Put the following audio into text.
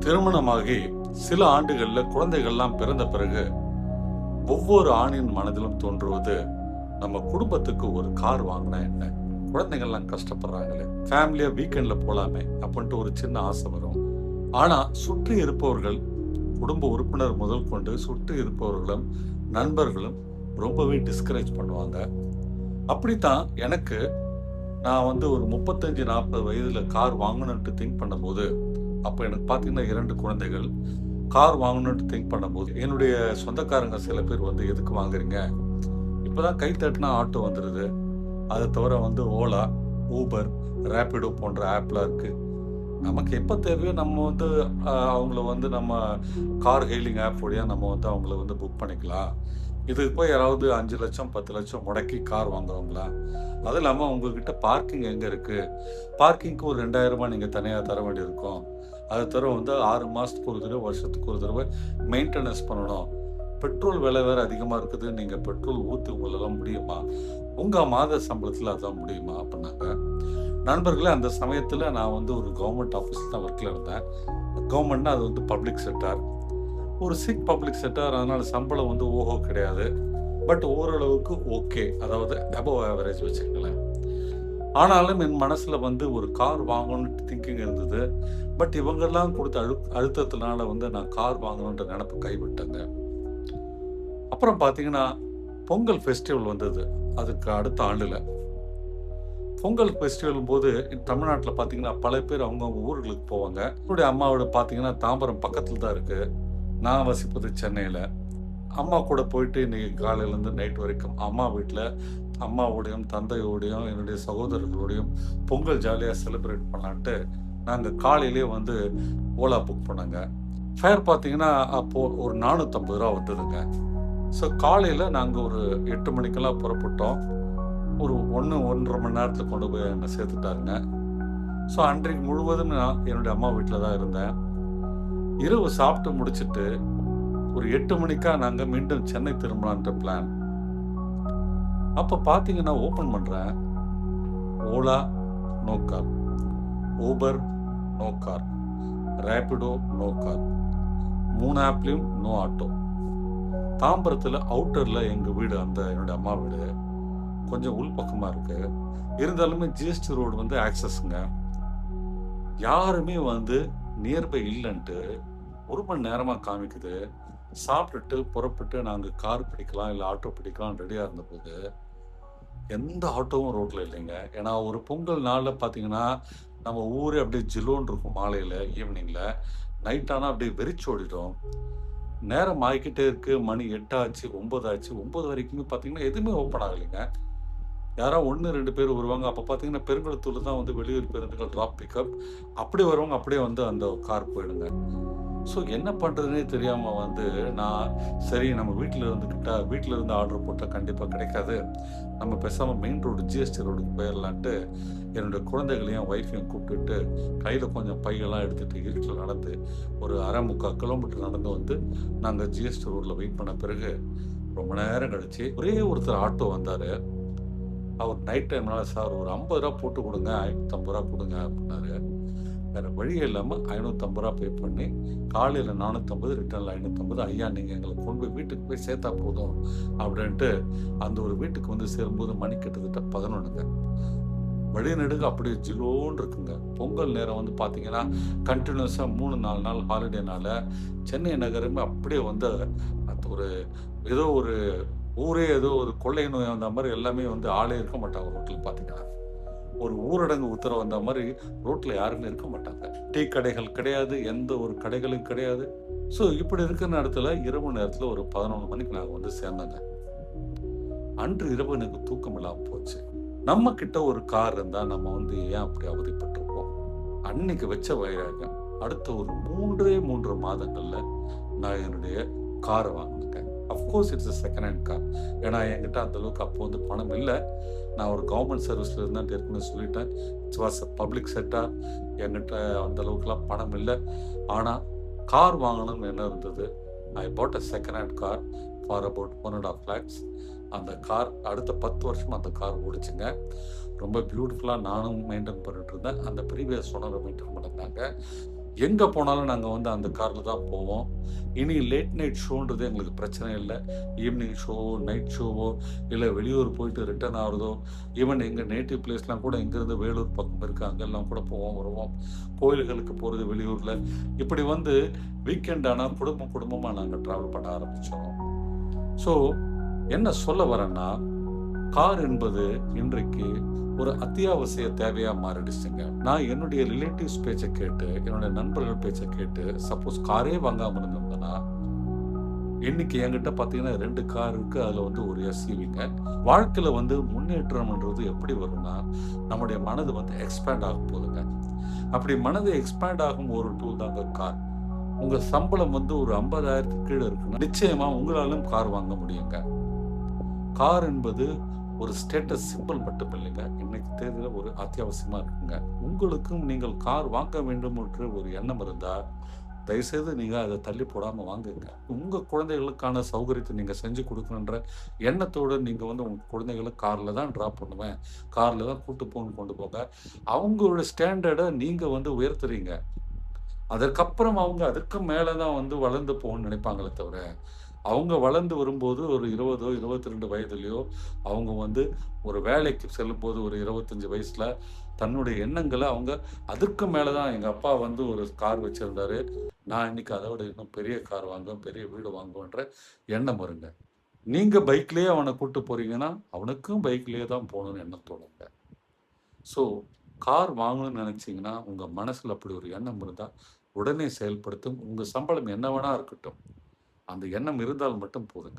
திருமணமாகி சில ஆண்டுகளில் குழந்தைகள்லாம் பிறந்த பிறகு ஒவ்வொரு ஆணின் மனதிலும் தோன்றுவது, நம்ம குடும்பத்துக்கு ஒரு கார் வாங்கினா என்ன, குழந்தைகள்லாம் கஷ்டப்படுறாங்களே, ஃபேமிலியா வீக்கெண்ட்ல போலாமே அப்படின்ட்டு ஒரு சின்ன ஆசை வரும். ஆனா சுற்றி இருப்பவர்கள், குடும்ப உறுப்பினர் முதல் கொண்டு சுற்றி இருப்பவர்களும் நண்பர்களும் ரொம்பவே டிஸ்கரேஜ் பண்ணுவாங்க. அப்படித்தான் எனக்கு, நான் ஒரு 35-40 வயதுல கார் வாங்கணும்ட்டு திங்க் பண்ணும்போது, அப்போ எனக்கு பார்த்தீங்கன்னா 2 குழந்தைகள். கார் வாங்கணும்ட்டு திங்க் பண்ணும்போது என்னுடைய சொந்தக்காரங்க சில பேர் எதுக்கு வாங்குறீங்க, இப்போதான் கை தட்டினா ஆட்டோ வந்துடுது, அதை தவிர ஓலா, ஊபர், ரேப்பிடோ போன்ற ஆப்லாம் இருக்குது, நமக்கு எப்போ தேவையோ நம்ம அவங்கள நம்ம கார் ஹெயிலிங் ஆப் வழியாக நம்ம அவங்கள புக் பண்ணிக்கலாம். இதுக்கு போய் யாராவது 5 லட்சம் 10 லட்சம் முடக்கி கார் வாங்குவாங்களா? அது இல்லாமல் உங்ககிட்ட பார்க்கிங் எங்கே இருக்குது, பார்க்கிங்க்கு ஒரு 2000 நீங்கள் தனியாக தர வேண்டியிருக்கும். அது தவிர 6 மாதத்துக்கு ஒரு தடவை, வருஷத்துக்கு ஒரு தடவை மெயின்டெனன்ஸ் பண்ணணும். பெட்ரோல் விலை வேறு அதிகமாக இருக்குது, நீங்கள் பெட்ரோல் ஊற்றி உங்களெல்லாம் முடியுமா, உங்கள் மாத சம்பளத்தில் அதான் முடியுமா அப்படின்னாங்க. நண்பர்களே, அந்த சமயத்தில் நான் ஒரு கவர்மெண்ட் ஆஃபீஸில் தான் ஒர்க்கில் இருந்தேன். கவர்மெண்ட்னா அது பப்ளிக் செக்டார், ஒரு சிக் பப்ளிக் செக்டார். அதனால் சம்பளம் ஓஹோ கிடையாது, பட் ஓரளவுக்கு ஓகே, அதாவது அபவ் ஆவரேஜ் வச்சுக்கங்களேன். ஆனாலும் என் மனசில் ஒரு கார் வாங்கணும்னு திங்கிங் இருந்தது. பட் இவங்கெல்லாம் கொடுத்த அழுத்தத்தினால நான் கார் வாங்கணுன்ற நினப்பு கைவிட்டேங்க. அப்புறம் பார்த்தீங்கன்னா பொங்கல் ஃபெஸ்டிவல் வந்தது. அதுக்கு அடுத்த ஆண்டில் பொங்கல் ஃபெஸ்டிவல் போது தமிழ்நாட்டில் பார்த்தீங்கன்னா பல பேர் அவங்கவுங்க ஊர்களுக்கு போவாங்க. என்னுடைய அம்மாவோட பார்த்தீங்கன்னா தாம்பரம் பக்கத்தில் தான் இருக்குது. நான் வசிப்பது சென்னையில். அம்மா கூட போயிட்டு இன்றைக்கி காலையிலேருந்து நைட் வரைக்கும் அம்மா வீட்டில் அம்மாவோடையும் தந்தையோடையும் என்னுடைய சகோதரர்களோடையும் பொங்கல் ஜாலியாக செலிப்ரேட் பண்ணலான்ட்டு நாங்கள் காலையிலே ஓலா புக் பண்ணாங்க. ஃபேர் பார்த்தீங்கன்னா அப்போது ஒரு 450 ரூபா வந்ததுங்க. ஸோ காலையில் நாங்கள் ஒரு 8 மணிக்கெல்லாம் புறப்பட்டோம். ஒரு 1-1.5 மணி நேரத்தில் கொண்டு போய் என்னை சேர்த்துட்டாருங்க. ஸோ அன்றைக்கு முழுவதும் நான் என்னுடைய அம்மா வீட்டில் தான் இருந்தேன். இரவு சாப்பிட்டு முடிச்சுட்டு ஒரு 8 மணிக்கா நாங்கள் மீண்டும் சென்னை திரும்பலான்ற பிளான். அப்போ பார்த்தீங்கன்னா ஓப்பன் பண்ணுறேன், Ola no car, Uber no car, Rapido no car, 3 ஆப்லேயும் நோ ஆட்டோ. தாம்பரத்தில் அவுட்டரில் எங்கள் வீடு, என்னுடைய அம்மா வீடு கொஞ்சம் உள்பக்கமாக இருக்குது. இருந்தாலுமே ஜிஎஸ்டி ரோடு ஆக்சஸ்ங்க. யாருமே நியர்பை இல்லைன்ட்டு 1 மணி நேரமாக காமிக்குது. சாப்பிட்டுட்டு புறப்பட்டு நாங்கள் கார் பிடிக்கலாம் இல்லை ஆட்டோ பிடிக்கலாம் ரெடியாக இருந்தபோது எந்த ஆட்டோவும் ரோட்டில் இல்லைங்க. ஏன்னா ஒரு பொங்கல் நாளில் பார்த்தீங்கன்னா நம்ம ஊரே அப்படியே ஜிலோன்னு இருக்கும். மாலையில் ஈவினிங்கில் நைட் ஆனால் அப்படியே வெறிச்சோடிடும். நேரம் ஆகிக்கிட்டே இருக்குது. மணி 8 ஆச்சு, 9 ஆச்சு. 9 வரைக்குமே பார்த்தீங்கன்னா எதுவுமே ஓப்பன் ஆகலைங்க. யாராவது 1-2 பேர் வருவாங்க. அப்போ பார்த்தீங்கன்னா பெருங்குளத்தூர் தான் வெளியூர் பேருந்துகள் ட்ராப் பிக்கப், அப்படியே வருவாங்க, அப்படியே அந்த கார் போயிடுங்க. ஸோ என்ன பண்ணுறதுனே தெரியாமல் நான் சரி நம்ம வீட்டில் இருந்து ஆர்டர் போட்டால் கண்டிப்பாக கிடைக்காது, நம்ம பேசாமல் மெயின் ரோடு ஜிஎஸ்டி ரோடுக்கு போயிடலான்ட்டு என்னுடைய குழந்தைகளையும் ஒய்ஃபையும் கூப்பிட்டுட்டு கையில் கொஞ்சம் பையெல்லாம் எடுத்துகிட்டு இருட்டில் நடந்து ஒரு 3/4 கிலோமீட்டர் நடந்து நாங்கள் ஜிஎஸ்டி ரோட்டில் வெயிட் பண்ண பிறகு ரொம்ப நேரம் கழிச்சு ஒரே ஒருத்தர் ஆட்டோ வந்தார். அவர் நைட் டைம்னால, சார் ஒரு 50 ரூபா போட்டு கொடுங்க, 550 ரூபா கொடுங்க அப்படின்னாரு. வேறு வழியே இல்லாமல் 550 ரூபா பே பண்ணி காலையில் 450, ரிட்டர்னில் 550. ஐயா நீங்கள் எங்களை கொண்டு போய் வீட்டுக்கு போய் சேர்த்தா போதும் அப்படின்ட்டு அந்த ஒரு வீட்டுக்கு சேரும்போது மணி கிட்டத்தட்ட 11ங்க. வழிநெடுங்க அப்படியே ஜிலோன்னு இருக்குங்க. பொங்கல் நேரம் பார்த்தீங்கன்னா கண்டினியூஸாக 3-4 நாள் ஹாலிடேனால சென்னை நகரமே அப்படியே அது ஒரு ஏதோ ஒரு ஊரே ஏதோ ஒரு கொள்ளை நோய் வந்த மாதிரி எல்லாமே ஆளே இருக்க மாட்டாங்க ரோட்டில். பார்த்தீங்கன்னா ஒரு ஊரடங்கு உத்தரவு வந்த மாதிரி ரோட்டில் யாருமே இருக்க மாட்டாங்க. டீ கடைகள் கிடையாது, எந்த ஒரு கடைகளும் கிடையாது. ஸோ இப்படி இருக்கிற நேரத்தில் இரவு நேரத்தில் ஒரு 11 மணிக்கு நாங்கள் சேர்ந்தோங்க. அன்று இரவு எனக்கு தூக்கம் இல்லாமல் போச்சு. நம்ம கிட்ட ஒரு கார் இருந்தால் நம்ம ஏன் அப்படி அவதிப்பட்டிருப்போம். அன்னைக்கு வச்ச வைராகம் அடுத்த ஒரு 3 மாதங்களில் நான் என்னுடைய காரை வாங்கினேன். Of course it's second hand car. ஏன்னா என்கிட்ட அந்தளவுக்கு அப்போ பணம் இல்லை. நான் ஒரு கவர்மெண்ட் சர்வீஸில் இருந்தால் ஏற்கனவே சொல்லிட்டேன். It's was public sector. என்கிட்ட அந்தளவுக்குலாம் பணம் இல்லை. ஆனால் கார் வாங்கணும்னு என்ன இருந்தது. I bought a second hand car for about 1.5 lakhs. அந்த கார் அடுத்த 10 வருஷம் அந்த கார் ஓடிச்சுங்க. ரொம்ப பியூட்டிஃபுல்லாக நானும் மெயின்டைன் பண்ணிட்டு இருந்தேன். அந்த ப்ரீவியஸ் ஓனரை மெயின்டைன் பண்ணியிருந்தாங்க. எங்க போனாலும் நாங்க வந்து அந்த கார்ல தான் போவோம். இனி லேட் நைட் ஷோன்றது எங்களுக்கு பிரச்சனை இல்ல. ஈவ்னிங் ஷோ, நைட் ஷோவோ, இல்ல வெளியூர் போயிட்டு ரிட்டர்ன் ஆகுறதோ, ஈவன் எங்க நேட்டிவ் பிளேஸ்லாம் கூட இங்கேருந்து வேலூர் பக்கம் இருக்கு. அங்கெல்லாம் கூட போவோம், வருவோம். கோயில்களுக்கு போறது வெளியூர்ல. இப்படி வந்து வீக்கெண்ட் ஆனா குடும்பமா நாங்க டிராவல் பண்ண ஆரம்பிச்சோம். ஸோ என்ன சொல்ல வரேன்னா, கார் என்பது இன்றைக்கு ஒரு அத்தியாவசிய தேவையா மாறிடுச்சுங்க. நான் என்னுடைய ரிலேட்டிவ்ஸ் பேச்ச கேட்டு, என்னுடைய நண்பர்கள் பேச்ச கேட்டு, சப்போஸ் காரே வாங்காம இருந்திருந்தேன்னா, இன்னைக்கு என்கிட்ட பார்த்தீங்கன்னா 2 கார் இருக்கு. அதுல வந்து ஒரு எஸ்யூவிங்க. வாழ்க்கையில வந்து முன்னேற்றம்ன்றது எப்படி வரும்னா, நம்முடைய மனது வந்து எக்ஸ்பேண்ட் ஆக போகுதுங்க. அப்படி மனது எக்ஸ்பேண்ட் ஆகும் ஒரு டூல் தாங்க கார். உங்க சம்பளம் வந்து ஒரு 50,000க்கு கீழ இருக்குன்னா, நிச்சயமா உங்களாலும் கார் வாங்க முடியுங்க. கார் என்பது ஒரு ஸ்டேட்டஸ் சிம்பல் மட்டும் இல்லைங்க. இன்னைக்கு தேதியில ஒரு அத்தியாவசியமா இருக்குங்க. உங்களுக்கும் நீங்கள் கார் வாங்க வேண்டும் என்ற ஒரு எண்ணம் இருந்தா, தயவுசெய்து நீங்க அத தள்ளி போடாம வாங்குங்க. உங்க குழந்தைகளுக்கான சௌகரியத்த நீங்க செஞ்சு குடுக்கணுன்ற எண்ணத்தோட நீங்க வந்து உங்க குழந்தைகள கார்ல தான் டிராப் பண்ணுவேன். கார்ல தான் கூட்டு போன்னு கொண்டு போங்க. அவங்களோட ஸ்டாண்டர்ட நீங்க வந்து உயர்த்துறீங்க. அதற்கப்புறம் அவங்க அதற்கு மேல தான் வந்து வளர்ந்து போகணும்னு நினைப்பாங்களே தவிர, அவங்க வளர்ந்து வரும்போது ஒரு 20ஓ, 22 வயதிலயோ அவங்க வந்து ஒரு வேலைக்கு செல்லும்போது ஒரு 25 வயசுல தன்னுடைய எண்ணங்கள அவங்க அதற்கு மேல தான் எங்க அப்பா வந்து ஒரு கார் வச்சிருந்தாரு. நான் இன்னைக்கு அத விட இன்னும் பெரிய கார் வாங்குவேன், பெரிய வீடு வாங்குவேன்ற எண்ணம் வருங்க. நீங்க பைக்லயே அவன கூட்டு போறீங்கன்னா, அவனுக்கும் பைக்லயே தான் போணும்னு எண்ணம் தோணுங்க. ஸோ, கார் வாங்கணும்னு நெனச்சீங்கன்னா, உங்க மனசுல அப்படி ஒரு எண்ணம் இருந்தா, உடனே செயல்படுத்தும். உங்க சம்பளம் என்ன வேணா இருக்கட்டும். அந்த எண்ணம் இருந்தால் மட்டும் போதுங்க.